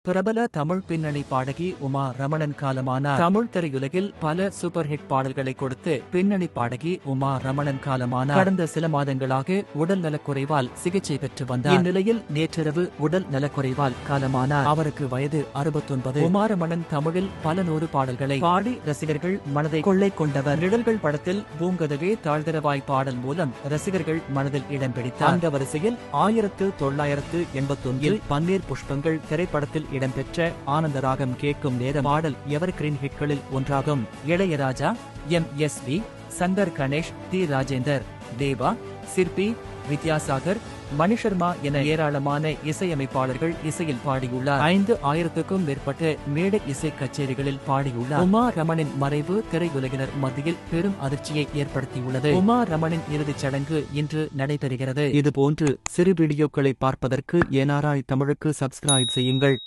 பிரபல தமிழ் பின்னணி பாடகி உமா ரமணன் காலமானார். தமிழ் திரையுலகில் பல சூப்பர் ஹிட் பாடல்களை கொடுத்து பின்னணி பாடகி உமா ரமணன் காலமானார். கடந்த சில மாதங்களாக உடல் நலக்குறைவால் சிகிச்சை பெற்று வந்தார். இந்நிலையில் நேற்றிரவு உடல் நலக்குறைவால் காலமானார். அவருக்கு வயது 69. உமா ரமணன் தமிழில் பல நூறு பாடல்களை பாடி ரசிகர்கள் மனதை கொள்ளை கொண்டவர். நிழல்கள் படத்தில் பூங்கதவே தாழ்திரவாய் பாடல் மூலம் ரசிகர்கள் மனதில் இடம் பிடித்தார். அந்த வரிசையில் 1981 பன்னீர் புஷ்பங்கள் திரைப்படத்தில் இடம்பெற்ற ஆனந்தராகம் கேட்கும் நேரம் பாடல் எவர்கிரீன் ஹிட்களில் ஒன்றாகும். இளையராஜா, எம்.எஸ்.வி, சங்கர் கணேஷ், டி. ராஜேந்தர், தேவா, சிற்பி, வித்யாசாகர், மணிஷர்மா என ஏராளமான இசையமைப்பாளர்கள் இசையில் பாடியுள்ளார். 5000க்கும் மேற்பட்ட மேடை இசை கச்சேரிகளில் பாடியுள்ளார். உமா ரமணின் மறைவு திரையுலகினர் மத்தியில் பெரும் அதிர்ச்சியை ஏற்படுத்தியுள்ளது. உமா ரமணின் இறுதிச் சடங்கு இன்று நடைபெறுகிறது. இதுபோன்று சிறு வீடியோக்களை பார்ப்பதற்கு NRI தமிழுக்கு சப்ஸ்கிரைப் செய்யுங்கள்.